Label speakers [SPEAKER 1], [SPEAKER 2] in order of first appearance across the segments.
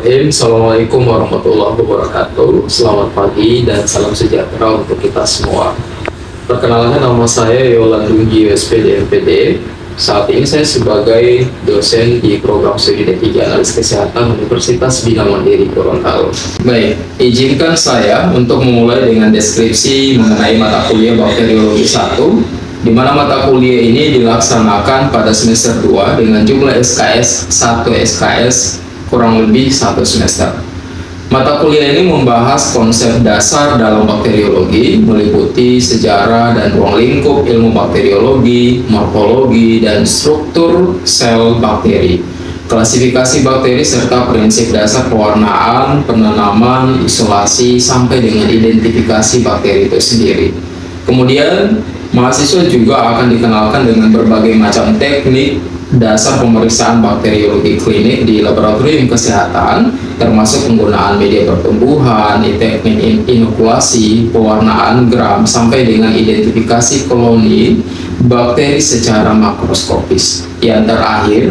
[SPEAKER 1] Bismillahirrahmanirrahim. Assalamualaikum warahmatullahi wabarakatuh. Selamat pagi dan salam sejahtera untuk kita semua. Perkenalkan, nama saya Yolan Dungi USPD MPD. Saat ini saya sebagai dosen di program studi D3 Analis Kesehatan Universitas Bina Mandiri Gorontalo. Baik, izinkan saya untuk memulai dengan deskripsi mengenai mata kuliah Bakteriologi 1, di mana mata kuliah ini dilaksanakan pada semester 2 dengan jumlah SKS 1 SKS kurang lebih 1 semester. Mata kuliah ini membahas konsep dasar dalam bakteriologi, meliputi sejarah dan ruang lingkup ilmu bakteriologi, morfologi, dan struktur sel bakteri, klasifikasi bakteri, serta prinsip dasar pewarnaan, penanaman, isolasi, sampai dengan identifikasi bakteri itu sendiri. Kemudian, mahasiswa juga akan dikenalkan dengan berbagai macam teknik dasar pemeriksaan bakteriologi klinik di laboratorium kesehatan, termasuk penggunaan media pertumbuhan, teknik inokulasi, pewarnaan gram, sampai dengan identifikasi koloni bakteri secara makroskopis. Yang terakhir,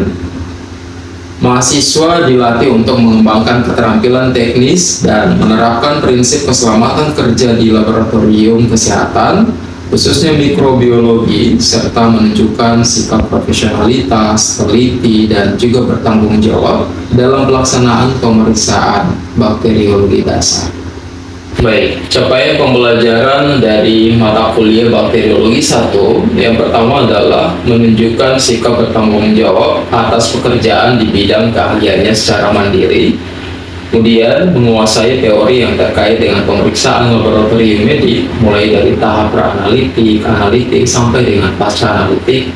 [SPEAKER 1] mahasiswa dilatih untuk mengembangkan keterampilan teknis dan menerapkan prinsip keselamatan kerja di laboratorium kesehatan, khususnya mikrobiologi, serta menunjukkan sikap profesionalitas, teliti, dan juga bertanggung jawab dalam pelaksanaan pemeriksaan bakteriologi dasar. Baik, capaian pembelajaran dari mata kuliah Bakteriologi 1 yang pertama adalah menunjukkan sikap bertanggung jawab atas pekerjaan di bidang keahliannya secara mandiri. Kemudian menguasai teori yang terkait dengan pemeriksaan laboratorium medik, mulai dari tahap pra-analitik, analitik, sampai dengan pasca analitik.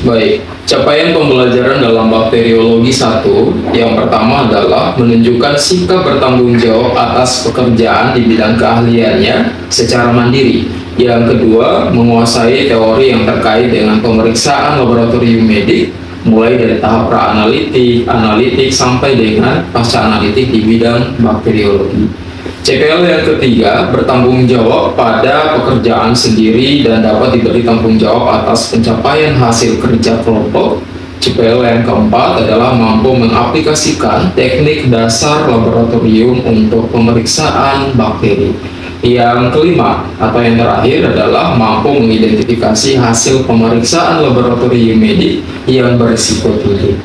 [SPEAKER 1] Baik, capaian pembelajaran dalam Bakteriologi 1 yang pertama adalah menunjukkan sikap bertanggung jawab atas pekerjaan di bidang keahliannya secara mandiri. Yang kedua, menguasai teori yang terkait dengan pemeriksaan laboratorium medik, mulai dari tahap pra-analitik, analitik, sampai dengan pasca analitik di bidang bakteriologi. CPL yang ketiga, bertanggung jawab pada pekerjaan sendiri dan dapat diberi tanggung jawab atas pencapaian hasil kerja kelompok. CPL yang keempat adalah mampu mengaplikasikan teknik dasar laboratorium untuk pemeriksaan bakteri. Yang kelima atau yang terakhir adalah mampu mengidentifikasi hasil pemeriksaan laboratorium medik yang berisiko tinggi.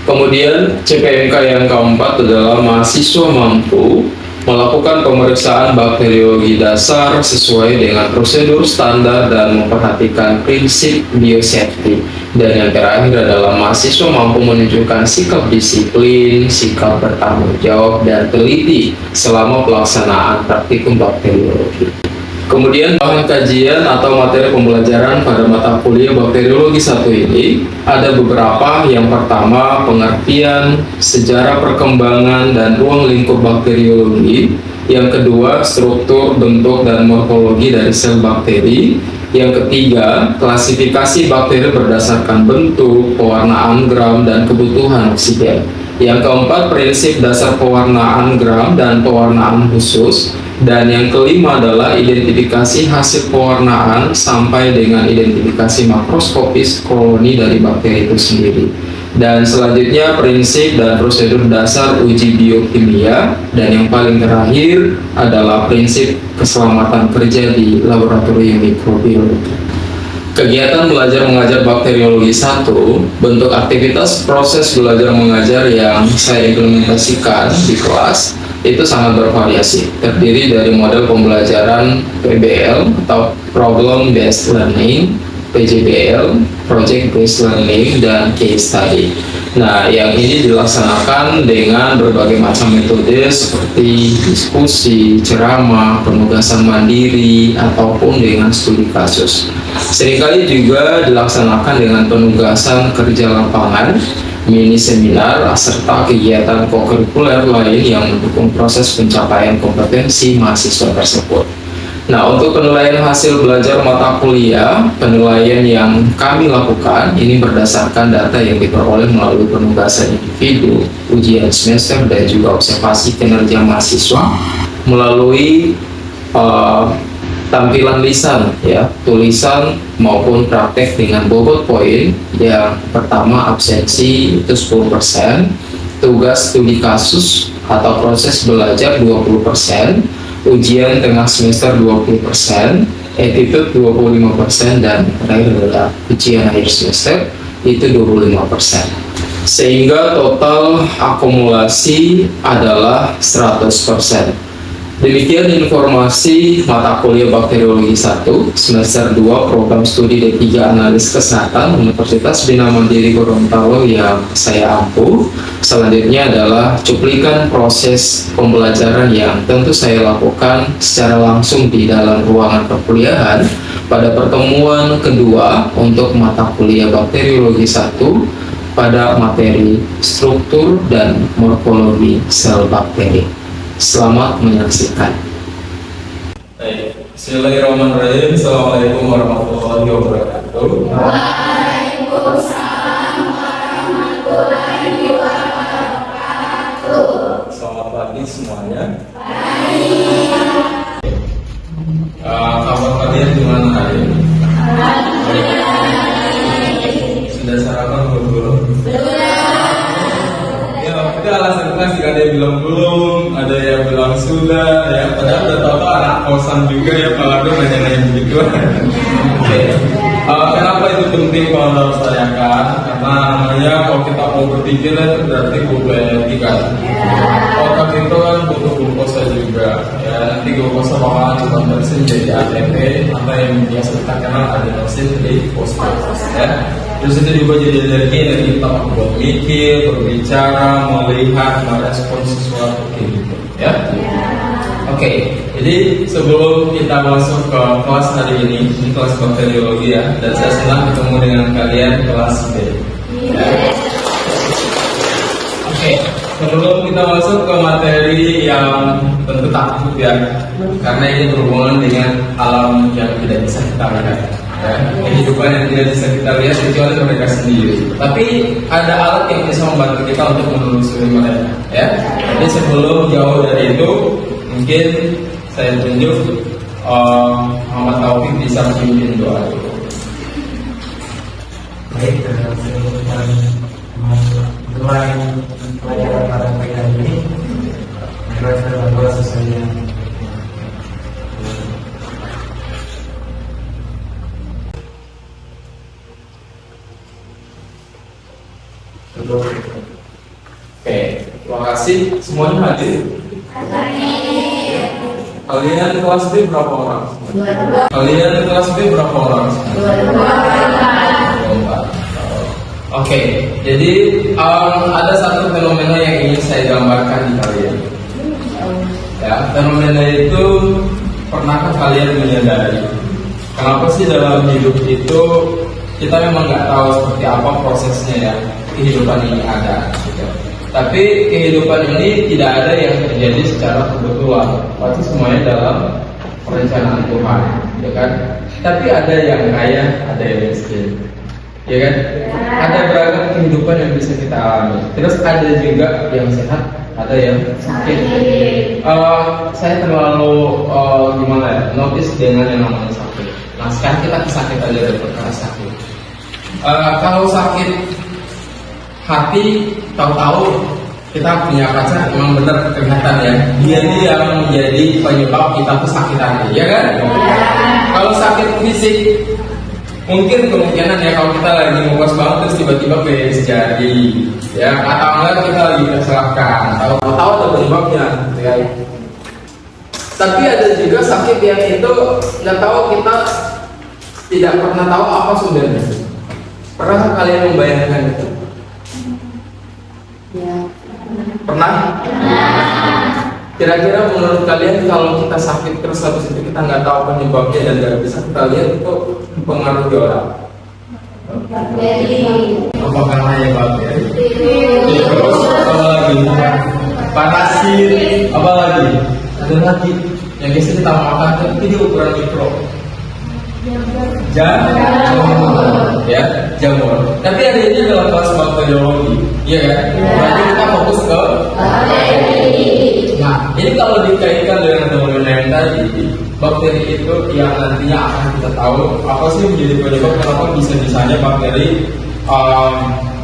[SPEAKER 1] Kemudian CPMK yang keempat adalah mahasiswa mampu melakukan pemeriksaan bakteriologi dasar sesuai dengan prosedur standar dan memperhatikan prinsip biosafety. Dan yang terakhir adalah mahasiswa mampu menunjukkan sikap disiplin, sikap bertanggung jawab, dan teliti selama pelaksanaan praktikum bakteriologi. Kemudian bahan kajian atau materi pembelajaran pada mata kuliah Bakteriologi 1 ini ada beberapa. Yang pertama, pengertian sejarah perkembangan dan ruang lingkup bakteriologi. Yang kedua, struktur, bentuk, dan morfologi dari sel bakteri. Yang ketiga, klasifikasi bakteri berdasarkan bentuk, pewarnaan gram, dan kebutuhan oksigen. Yang keempat, prinsip dasar pewarnaan gram dan pewarnaan khusus. Dan yang kelima adalah identifikasi hasil pewarnaan sampai dengan identifikasi makroskopis koloni dari bakteri itu sendiri. Dan selanjutnya prinsip dan prosedur dasar uji biokimia. Dan yang paling terakhir adalah prinsip keselamatan kerja di laboratorium mikrobiologi. Kegiatan belajar mengajar Bakteriologi 1, bentuk aktivitas proses belajar mengajar yang saya implementasikan di kelas itu sangat bervariasi, terdiri dari model pembelajaran PBL atau Problem Based Learning, PJBL, Project Based Learning, dan Case Study. Nah, yang ini dilaksanakan dengan berbagai macam metode seperti diskusi, ceramah, penugasan mandiri, ataupun dengan studi kasus. Seringkali juga dilaksanakan dengan penugasan kerja lapangan, mini seminar, serta kegiatan kokurikuler lain yang mendukung proses pencapaian kompetensi mahasiswa tersebut. Nah, untuk penilaian hasil belajar mata kuliah, penilaian yang kami lakukan ini berdasarkan data yang diperoleh melalui penugasan individu, ujian semester, dan juga observasi kinerja mahasiswa melalui tampilan lisan ya, tulisan maupun praktek dengan bobot poin. Yang pertama absensi itu 10%, tugas studi kasus atau proses belajar 20%, ujian tengah semester 20%, attitude 25%, dan terakhir adalah ujian akhir semester itu 25%. Sehingga total akumulasi adalah 100%. Demikian informasi mata kuliah Bakteriologi 1 semester 2 program studi D3 Analis Kesehatan Universitas Bina Mandiri Gorontalo yang saya ampuh. Selanjutnya adalah cuplikan proses pembelajaran yang tentu saya lakukan secara langsung di dalam ruangan perkuliahan pada pertemuan kedua untuk mata kuliah Bakteriologi 1 pada materi struktur dan morfologi sel bakteri. Selamat menyaksikan. Baik, bismillahirrahmanirrahim. Assalamualaikum warahmatullahi wabarakatuh.
[SPEAKER 2] Waalaikumsalam warahmatullahi wabarakatuh.
[SPEAKER 1] Selamat pagi semuanya.
[SPEAKER 2] Baik.
[SPEAKER 1] Kabar kalian gimana hari ini? Sudah sarapan belum? Ya, kita alasan kelas jika ada yang bilang belum, ada yang bilang sudah, ya. Padahal udah tahu anak kosan juga ya, Pak Lado nanya-nanya begitu. Oke. Kenapa itu penting kalau harus tanyakan? Karena namanya kalau kita mau berpikir itu berarti butuh energi kan. Otak itu kan butuh glukosa juga, ya. Nanti glukosa bakalan dikonversi menjadi ATP atau yang biasa kita kenal adenosin trifosfat, ya. Terus itu juga jadi energi kita buat mikir, berbicara, melihat, merespon sesuatu gitu, ya. Oke, jadi sebelum kita masuk ke kelas hari ini kelas bakteriologi ya, dan saya senang ketemu dengan kalian kelas B. Ya. Oke, sebelum kita masuk ke materi yang tentu takut ya, karena ini berhubungan dengan alam yang tidak bisa kita lihat. Ya, kehidupan yang tidak bisa kita lihat kecuali mereka sendiri. Tapi ada alat yang bisa membantu kita untuk menelusuri mereka. Ya, jadi sebelum jauh dari itu, mungkin saya tunjuk Muhammad Taufik bisa memimpin doa dulu.
[SPEAKER 3] Baik, sebelum mulai pelajaran pada pagi hari ini, mari kita berdoa sesuai dengan
[SPEAKER 1] Oke, terima kasih semuanya hadir. Kalian kelas B berapa orang? Kalian kelas B berapa orang? 24. Oke, jadi ada satu fenomena yang ingin saya gambarkan di kalian. Ya, fenomena itu pernahkah kalian menyadari kenapa sih dalam hidup itu kita memang nggak tahu seperti apa prosesnya ya kehidupan ini ada. Gitu. Tapi kehidupan ini tidak ada yang terjadi secara kebetulan, pasti semuanya dalam perencanaan Tuhan, ya kan? Tapi ada yang kaya, ada yang miskin, ya kan? Ada beragam kehidupan yang bisa kita alami. Terus ada juga yang sehat, ada yang sakit. Saya terlalu gimana ya? Notice dengan yang namanya sakit. Nah sekarang kita kesakit aja dari perkara sakit. Kalau sakit hati, tahu-tahu kita punya kaca memang benar kelihatan ya, dia ini yang menjadi penyebab kita tuh sakit hati, ya kan? Kalau sakit fisik, mungkin kemungkinan ya kalau kita lagi ngokos banget terus tiba-tiba beres jadi, ya, atau enggak kita lagi kecelakaan, tahu ada penyebabnya, ya. Tapi ada juga sakit yang itu nggak tahu, kita tidak pernah tahu apa sumbernya. Pernah kalian membayangkan itu? Pernah? Kira-kira menurut kalian kalau kita sakit terus habis itu kita nggak tahu penyebabnya dan nggak bisa kita lihat, itu mempengaruhi orang? Apa karena ya bakteri? Terus apa lagi? Parasit, apa lagi? Ada lagi yang biasa kita makan tapi di ukuran mikro. Jamur, ya, jamur. Tapi ada ini adalah kelas bakteriologi, iya kan? Berarti kita fokus ke bakteri. Nah, ini kalau dikaitkan dengan fenomena yang tadi, bakteri itu yang nantinya akan kita tahu apa sih menjadi penyebab kenapa bisa-bisanya bakteri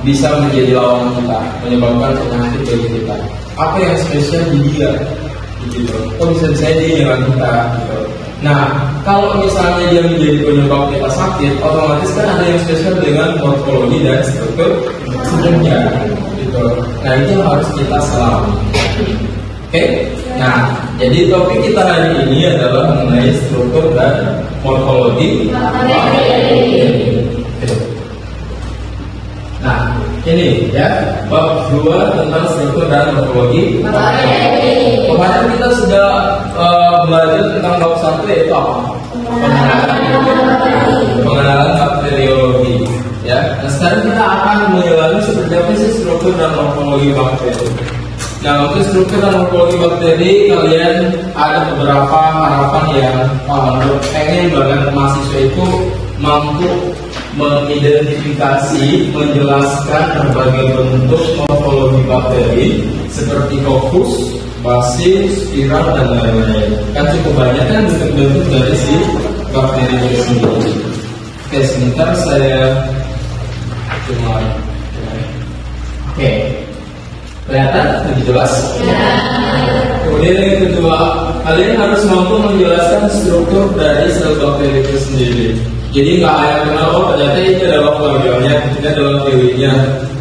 [SPEAKER 1] bisa menjadi lawan kita, menyebabkan penyakit bagi kita. Apa yang spesial di dia? Gitu. Kok bisa-bisa dia menyerang kita? Gitu. Nah, kalau misalnya dia menjadi penyebab kita sakit, otomatis kan ada yang spesial dengan morfologi dan struktur tubuhnya. Gitu. Nah, itu harus kita selami. Oke? Nah, jadi topik kita hari ini adalah mengenai struktur dan morfologi bakteri. Nah, ini ya bab 2 tentang struktur dan morfologi bakteri. Kemarin kita sudah belajar tentang bab 1 yaitu apa? Pengenalan bakteriologi. Ya. Nah, sekarang kita akan menyelami seperti apa sih struktur dan morfologi bakteri. Nah, untuk struktur dan morfologi bakteri kalian ada beberapa harapan yang pengen banget mahasiswa itu mampu mengidentifikasi, menjelaskan berbagai bentuk morfologi bakteri seperti coccus, bacillus, spiral dan lain-lain. Kan cukup banyak kan bentuk-bentuk dari si bakteri itu sendiri. Oke, sebentar saya cuma. Oke, kelihatan lebih jelas? Kemudian yang kedua, kalian harus mampu menjelaskan struktur dari sel bakteri itu sendiri. Jadi nggak hanya kenal, oh ternyata ini adalah flagellnya, ini adalah teorinya,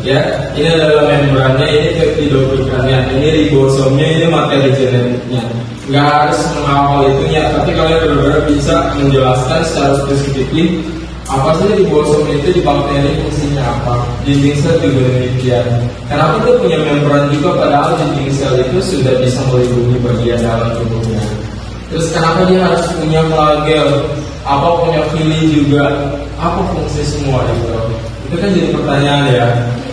[SPEAKER 1] ya, ini adalah membrannya, ini peptidoglicannya, ini ribosomnya, ini materi genetiknya. Nggak harus menghafal itunya, tapi kalian benar-benar bisa menjelaskan secara spesifik apa sih ribosom itu di bakteri fungsinya apa. Dinding sel juga demikian. Kenapa itu punya membran juga, padahal dinding sel itu sudah bisa melindungi bagian dalam tubuhnya. Terus kenapa dia harus punya flagel? Apa punya fili juga? Apa fungsi semua itu? Itu kan jadi pertanyaan ya.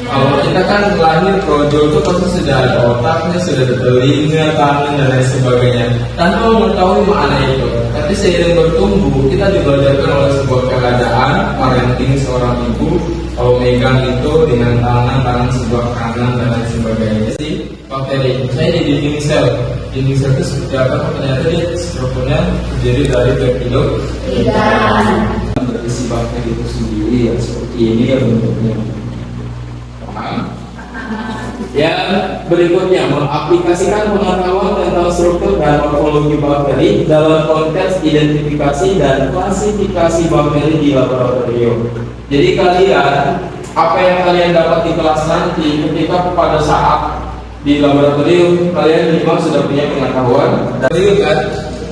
[SPEAKER 1] Kalau kita kan lahir projo itu pasti sudah ada otaknya, sudah ada telinga, tangan dan lain sebagainya. Tanpa mengetahui makna itu. Tapi seiring bertumbuh kita diajarkan oleh sebuah keadaan parenting seorang ibu. Kalau megang itu dengan tangan sebelah kanan dan lain sebagainya sih. Bakteri saya di dinding sel. Dinding sel itu seperti apa? Ternyata dia strukturnya terdiri dari peptidoglican. Berisi bakteri itu sendiri ya seperti ini ya bentuknya. Yang berikutnya, mengaplikasikan pengetahuan tentang struktur dan morfologi bakteri dalam konteks identifikasi dan klasifikasi bakteri di laboratorium. Jadi kalian, apa yang kalian dapat di kelas nanti, ketika pada saat di laboratorium kalian memang sudah punya pengetahuan dari kan.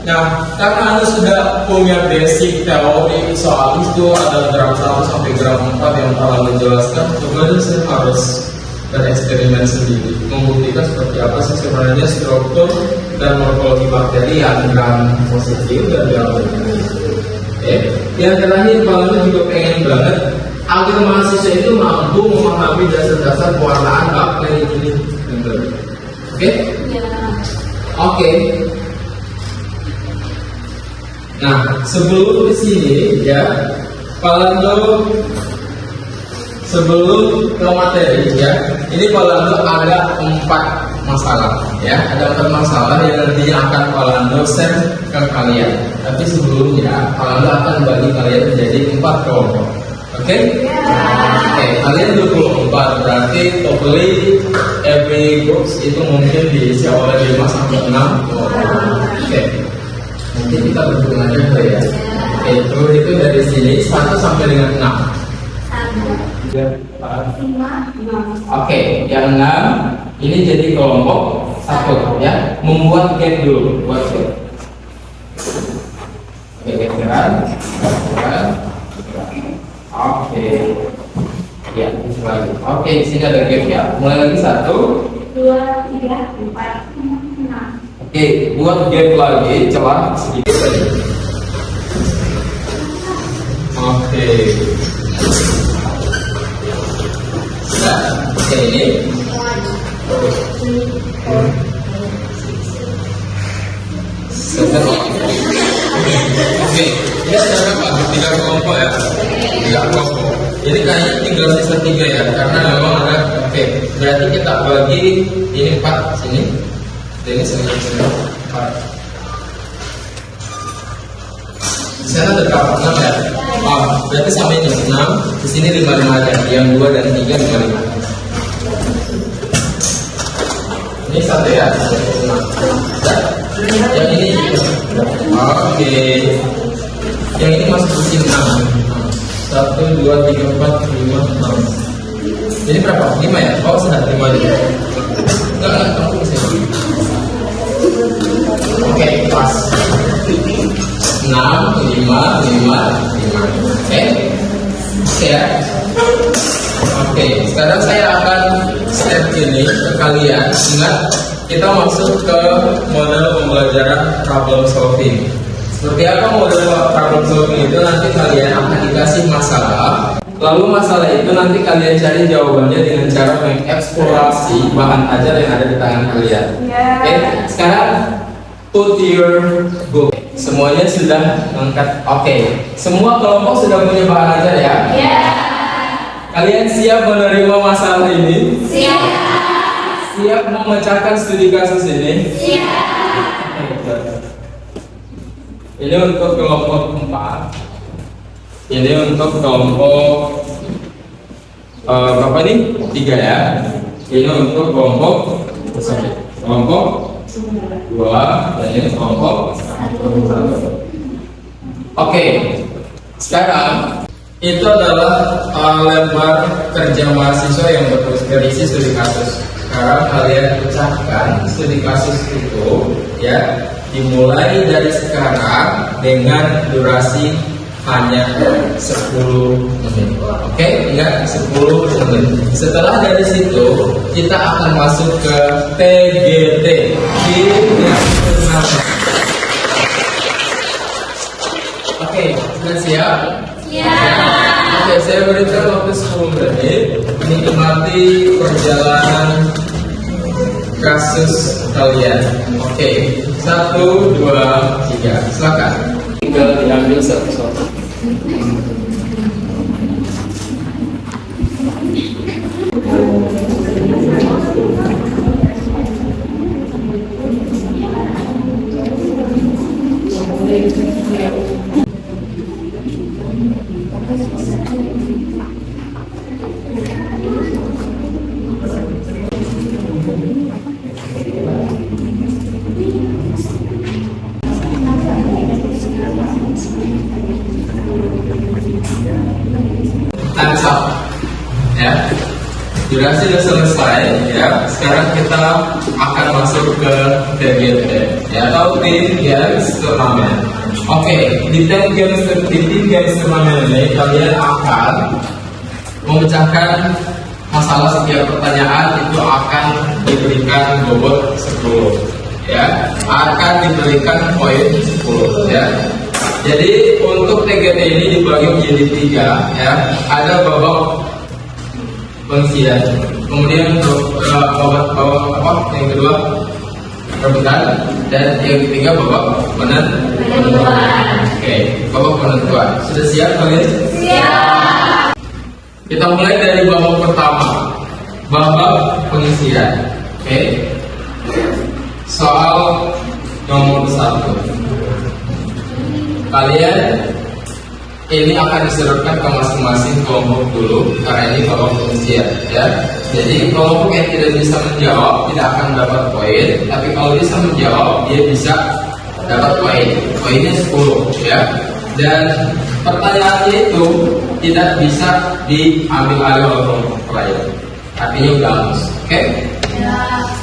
[SPEAKER 1] Nah, karena Anda sudah punya basic teori soal itu, ada gram 1 sampai gram 4 yang telah menjelaskan, kemudian saya harus bereksperimen sendiri, membuktikan seperti apa sih sebenarnya struktur dan morfologi bakteri yang gram positif dan gram negatif. Oke. Yang terakhir, Bang juga pengen banget agar mahasiswa itu mampu memahami dasar-dasar pewarnaan bakteri ini. Oke? Oke. Nah, sebelum ke sini ya, Palando sebelum ke materi ya, ini Palando ada 4 masalah ya, ada 4 masalah yang nantinya akan Palando share ke kalian. Tapi sebelumnya Palando akan bagi kalian menjadi 4 kelompok. Oke? Oke, kalian 24, berarti totally every groups itu mungkin diisi oleh 5 sampai 6 kelompok. Oke. Nanti kita berhitung aja ya. Oke, itu dari sini 1 sampai dengan 6. 1, 5, 6. Oke, yang 6 ini jadi kelompok 1 ya. Membuat gap dulu, buat gap. Oke, geseran. Oke. Ya, lagi. Oke, di sini ada gap ya. Mulai lagi 1,
[SPEAKER 2] 2, 3, 4, 5, 6.
[SPEAKER 1] Oke, buat gap lagi, celah sedikit saja. Oke. Sudah, oke ini. Oke, ini sudah berapa? 3 kelompok ya? 3 kelompok. Jadi kayaknya tinggal sisa 3 ya, karena memang ada. Oke, berarti kita bagi ini 4 sini. Ini sini 4. Di sana ada berapa? 6 ya? Oh, berarti sama ini 6. Di sini 5 aja. Yang 2 dan 3 5. Ini satu ya? 6. Yang ini? Oke. Yang ini masuk di sini 6. 1, 2, 3, 4, 5, 6. Jadi berapa? 5 ya? Oh, sudah 5 aja. Enggak, kamu bisa. Oke, pas 6, 5, 5, 5. Oke ya. Oke, sekarang saya akan step ini ke kalian. Ingat, kita masuk ke model pembelajaran problem solving. Seperti apa model problem solving itu? Nanti kalian akan dikasih masalah. Lalu masalah itu nanti kalian cari jawabannya dengan cara mengeksplorasi bahan ajar yang ada di tangan kalian. Oke, sekarang put your book. Semuanya sudah lengkap. Oke, semua kelompok sudah punya bahan ajar ya?
[SPEAKER 2] Iya.
[SPEAKER 1] Kalian siap menerima masalah ini?
[SPEAKER 2] Siap.
[SPEAKER 1] Siap memecahkan studi kasus ini?
[SPEAKER 2] Siap.
[SPEAKER 1] Ini untuk kelompok 4. Ini untuk kelompok berapa nih? 3 ya. Ini untuk kelompok 2 dan ini kelompok 1. Oke, sekarang itu adalah lembar kerja mahasiswa yang berisi studi kasus. Sekarang kalian pecahkan studi kasus itu ya, dimulai dari sekarang dengan durasi hanya 10 menit. Oke, ingat 10 menit. Setelah dari situ kita akan masuk ke TGT. Oke, sudah siap?
[SPEAKER 2] Siap.
[SPEAKER 1] Oke, saya berikan waktu 10 menit menikmati perjalanan kasus kalian. Oke, 1, 2, 3, silakan. Tinggal diambil satu-satu. Time's up. Ya, durasi sudah selesai. Ya, sekarang kita akan masuk ke TGT. Ya, atau Teen Games Turnamen. Oke, di Teen Games Turnamen ini kalian akan memecahkan masalah. Setiap pertanyaan itu akan diberikan bobot 10. Ya, akan diberikan poin 10. Ya. Jadi untuk TGT ini dibagi menjadi 3 ya. Ada babak pengisian, kemudian untuk babak yang kedua rebutan, dan yang ketiga babak penentuan. Oke, babak penentuan. Sudah siap kalian?
[SPEAKER 2] Siap.
[SPEAKER 1] Kita mulai dari babak pertama, babak pengisian. Oke. Soal nomor 1. Kalian ini akan diserahkan ke masing-masing kelompok dulu, karena ini babak pengisian ya. Jadi kelompok yang tidak bisa menjawab tidak akan dapat poin, tapi kalau bisa menjawab dia bisa dapat poin. Poinnya 10 ya. Dan pertanyaannya itu tidak bisa diambil alih oleh kelompok lain. Artinya udah halus. Oke?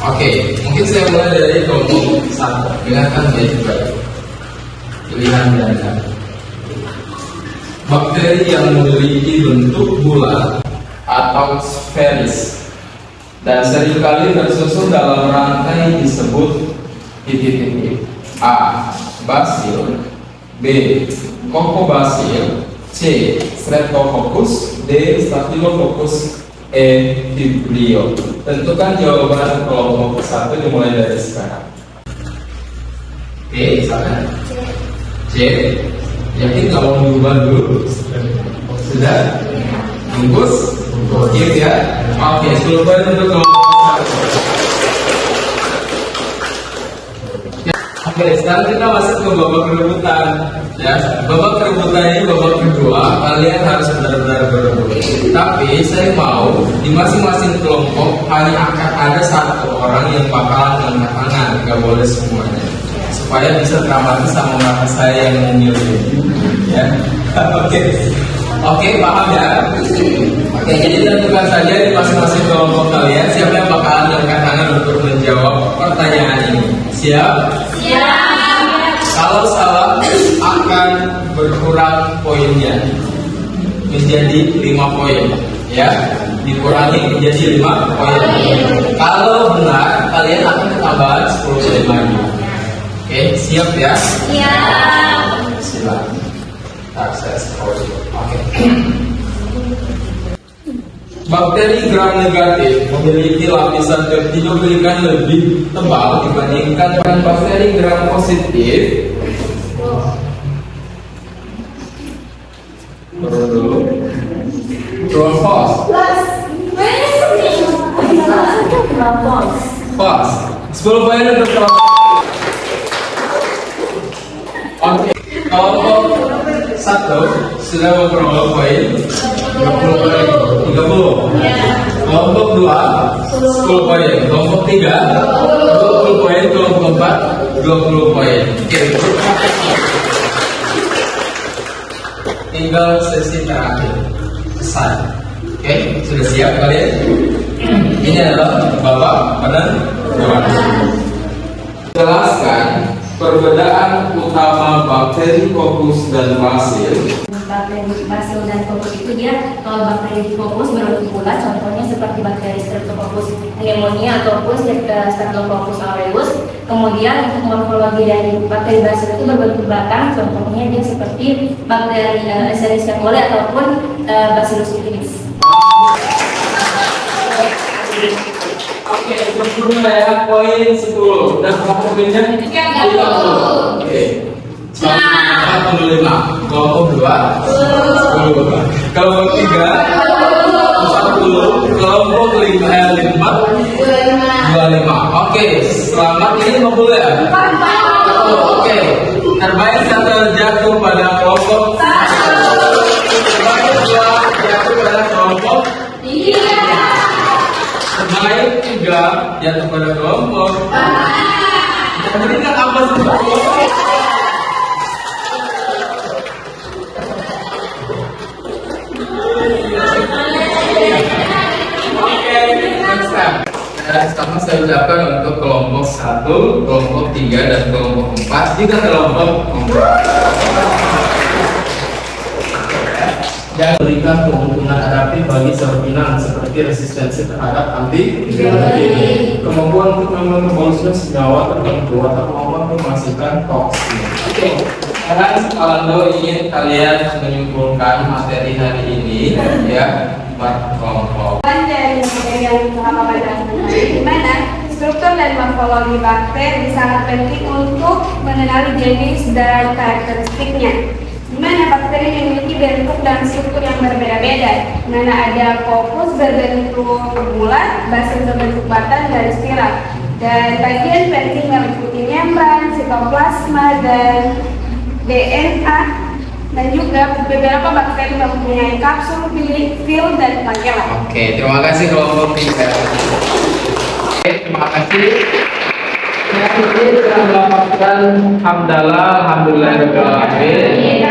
[SPEAKER 1] Oke, mungkin saya mulai dari kelompok 1. Dengarkan baik-baik. Pilihan ganda. Bakteri yang memiliki bentuk bulat atau sferis dan seringkali tersusun dalam rantai disebut titik-titik. A. Basil. B. Kokobacil. C. Streptococcus. D. Staphylococcus. E. Vibrio. Tentukan jawaban kelompok 1 dimulai dari sekarang. Oke, sana. C. Yakin nggak mau diubah dulu? Sudah? Bungkus? Oke ya? Oke, 10 poin untuk kelompok 1. Oke, sekarang kita masuk ke babak kerebutan. Ya, babak kerebutan ini babak kedua. Kalian harus benar-benar berebut. Tapi saya mau di masing-masing kelompok hanya akan ada satu orang yang bakalan angkat tangan, nggak boleh semuanya. Supaya bisa teramati sama mata saya yang memilih. Ya, oke, paham ya? Oke, jadi tentukan saja di masing-masing kelompok kalian siapa yang bakalan angkat tangan untuk menjawab pertanyaan ini. Siap? Kalau salah akan berkurang poinnya menjadi 5 poin, ya, dikurangi menjadi 5 poin. Kalau benar kalian akan tambahan 10 poin lagi. Oke, siap ya? Silakan. Saya scroll dulu. Oke. Bakteri gram negatif memiliki lapisan peptidoglykan lebih tebal dibandingkan dengan bakteri gram positif. Turun dulu. Pas. 10 poin untuk kelompok. Oke. Kelompok 1 sudah memperoleh poin 20 poin. 30. Kelompok 2 10 poin. Kelompok 3 20 poin. Kelompok 4 20 poin. Oke. Tinggal sesi terakhir. Selesai. Oke, sudah siap kalian? Ini adalah babak penentuan. Jelaskan perbedaan utama bakteri Coccus dan Bacillus.
[SPEAKER 2] Bakteri Bacillus dan Coccus itu dia, kalau bakteri Coccus berbentuk bulat, contohnya seperti bakteri Streptococcus pneumonia ataupun Staphylococcus aureus. Kemudian untuk morfologi dari bakteri Bacillus itu berbentuk batang, contohnya dia seperti bakteri Escherichia coli ataupun Bacillus subtilis.
[SPEAKER 1] Oke, 10 ya, poin 10. Dan berapa poinnya? 30. Oke. Selamat 45. Kelompok 2 10. Kelompok 3 40. Kelompok 5 25. Oke, selamat. Ini 50 ya? Oke. Terbaik satu jatuh pada kelompok 1. Terbaik 2 jatuh pada kelompok 3. Terbaik 3 jatuh pada kelompok. Memberikan apa sih kelompok? Oke, next time. Sama saya ucapkan untuk kelompok 1, kelompok 3 dan kelompok 4 juga kelompok 4. Dan berikan keuntungan adaptif bagi sel inang seperti resistensi terhadap antibiotik, kemampuan untuk memetabolisme senyawa tertentu atau kemampuan memasukkan toksin. Oke, sekarang Alando ingin kalian menyimpulkan materi hari ini, ya, empat kelompok.
[SPEAKER 2] Dari materi yang telah Bapak jelaskan tadi, di mana struktur dan morfologi bakteri sangat penting untuk mengenali jenis dan karakteristiknya. Di mana bakteri memiliki bentuk dan struktur yang berbeda-beda. Di mana ada Coccus berbentuk bulat, Bacillus berbentuk batang dan spiral. Dan bagian penting meliputi membran, sitoplasma, dan DNA. Dan juga beberapa bakteri mempunyai kapsul, film, dan flagella.
[SPEAKER 1] Oke, terima kasih kelompok 3. Oke, terima kasih. Ini telah melakukan hamdalah, alhamdulillahirobbilalamin.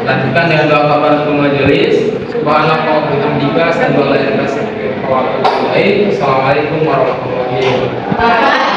[SPEAKER 1] Lanjutkan dengan doa kafaratul majelis. Subhanallah wa bihamdika, asyhadu an la ilaha illa anta, astaghfiruka wa atubu ilaik. Assalamualaikum warahmatullahi wabarakatuh.